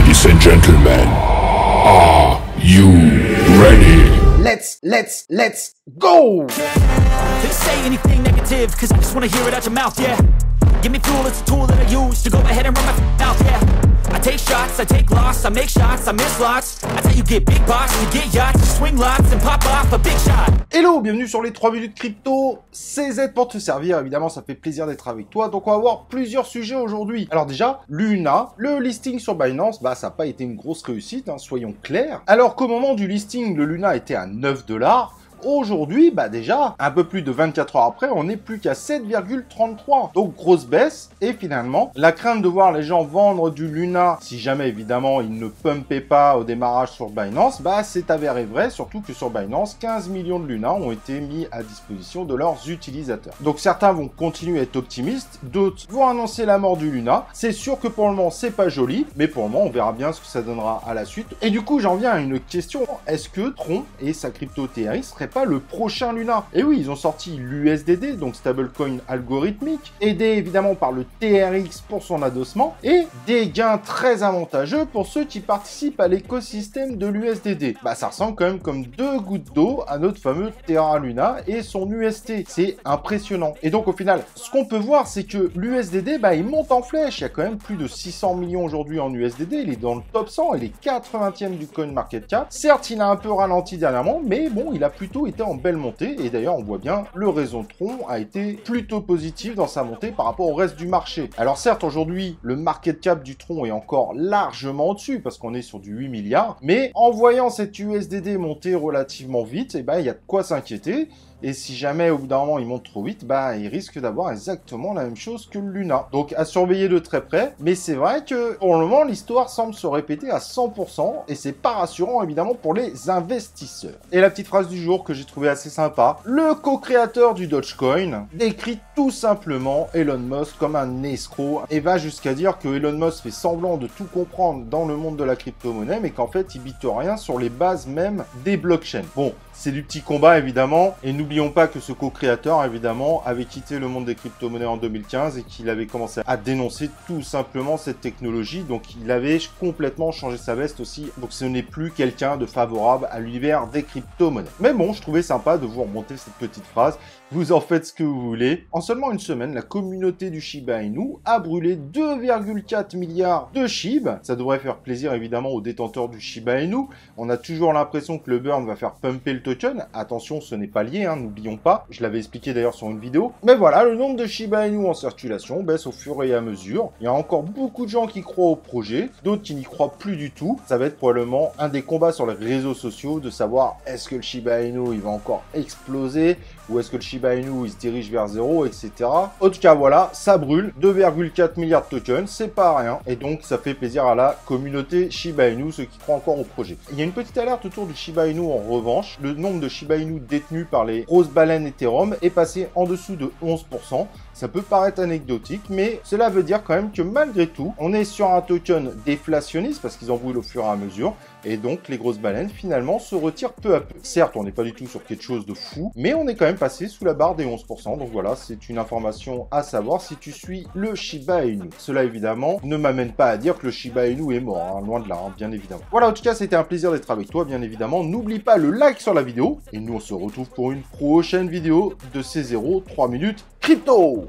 Ladies and gentlemen, are you ready? Let's go! They say anything negative, cause I just wanna hear it out your mouth, yeah. Give me fuel, it's a tool that I use to go ahead and run my mouth, yeah. I take shots, I take loss, I make shots, I miss lots. That's how you get big box, you get yachts, you swing lots and pop off a big shot. Hello, bienvenue sur les 3 minutes crypto, CZ pour te servir, évidemment ça fait plaisir d'être avec toi, donc on va voir plusieurs sujets aujourd'hui. Alors déjà, Luna, le listing sur Binance, ça n'a pas été une grosse réussite, soyons clairs. Alors qu'au moment du listing, le Luna était à 9 $. Aujourd'hui, déjà, un peu plus de 24 heures après, on n'est plus qu'à 7,33. Donc, grosse baisse. Et finalement, la crainte de voir les gens vendre du Luna, si jamais, évidemment, ils ne pumpaient pas au démarrage sur Binance, c'est avéré vrai, surtout que sur Binance, 15 millions de Luna ont été mis à disposition de leurs utilisateurs. Donc, certains vont continuer à être optimistes, d'autres vont annoncer la mort du Luna. C'est sûr que pour le moment, c'est pas joli, mais pour le moment, on verra bien ce que ça donnera à la suite. Et du coup, j'en viens à une question. Est-ce que Tron et sa crypto TRX seraient pas le prochain Luna? Et oui, ils ont sorti l'USDD, donc stablecoin algorithmique, aidé évidemment par le TRX pour son adossement, et des gains très avantageux pour ceux qui participent à l'écosystème de l'USDD. Ça ressemble quand même comme deux gouttes d'eau à notre fameux Terra Luna et son UST. C'est impressionnant. Et donc au final, ce qu'on peut voir, c'est que l'USDD, il monte en flèche. Il y a quand même plus de 600 millions aujourd'hui en USDD. Il est dans le top 100, il est 80e du coin market cap. Certes, il a un peu ralenti dernièrement, mais bon, il a plutôt été en belle montée, et d'ailleurs on voit bien le réseau Tron a été plutôt positif dans sa montée par rapport au reste du marché. Alors certes, aujourd'hui le market cap du Tron est encore largement au-dessus parce qu'on est sur du 8 milliards, mais en voyant cette USDD monter relativement vite, il y a de quoi s'inquiéter. Et si jamais au bout d'un moment il monte trop vite, il risque d'avoir exactement la même chose que le Luna. Donc à surveiller de très près, mais c'est vrai que pour le moment l'histoire semble se répéter à 100% et c'est pas rassurant évidemment pour les investisseurs. Et la petite phrase du jour que j'ai trouvé assez sympa, le co-créateur du Dogecoin décrit tout simplement Elon Musk comme un escroc et va jusqu'à dire que Elon Musk fait semblant de tout comprendre dans le monde de la crypto-monnaie, mais qu'en fait il bite rien sur les bases même des blockchains. Bon, c'est du petit combat évidemment, et n'oublions pas que ce co-créateur évidemment avait quitté le monde des crypto-monnaies en 2015 et qu'il avait commencé à dénoncer tout simplement cette technologie, donc il avait complètement changé sa veste aussi, donc ce n'est plus quelqu'un de favorable à l'univers des crypto-monnaies. Mais bon, je trouvais sympa de vous remonter cette petite phrase. Vous en faites ce que vous voulez. En seulement une semaine, la communauté du Shiba Inu a brûlé 2,4 milliards de SHIB. Ça devrait faire plaisir évidemment aux détenteurs du Shiba Inu. On a toujours l'impression que le burn va faire pumper le token. Attention, ce n'est pas lié, n'oublions pas. Je l'avais expliqué d'ailleurs sur une vidéo. Mais voilà, le nombre de Shiba Inu en circulation baisse au fur et à mesure. Il y a encore beaucoup de gens qui croient au projet, d'autres qui n'y croient plus du tout. Ça va être probablement un des combats sur les réseaux sociaux de savoir est-ce que le Shiba Inu il va encore exploser ou est-ce que le Shiba Inu il se dirige vers zéro, etc. En tout cas, voilà, ça brûle. 2,4 milliards de tokens, c'est pas rien. Et donc, ça fait plaisir à la communauté Shiba Inu, ceux qui croient encore au projet. Il y a une petite alerte autour du Shiba Inu en revanche. Le nombre de Shiba Inu détenus par les grosses baleines Ethereum est passé en dessous de 11%. Ça peut paraître anecdotique, mais cela veut dire quand même que malgré tout, on est sur un token déflationniste parce qu'ils en brûlent au fur et à mesure. Et donc, les grosses baleines, finalement, se retirent peu à peu. Certes, on n'est pas du tout sur quelque chose de fou, mais on est quand même passé sous la barre des 11%. Donc voilà, c'est une information à savoir si tu suis le Shiba Inu. Cela, évidemment, ne m'amène pas à dire que le Shiba Inu est mort, loin de là, bien évidemment. Voilà, en tout cas, c'était un plaisir d'être avec toi, bien évidemment. N'oublie pas le like sur la vidéo. Et nous, on se retrouve pour une prochaine vidéo de C0 3 minutes crypto.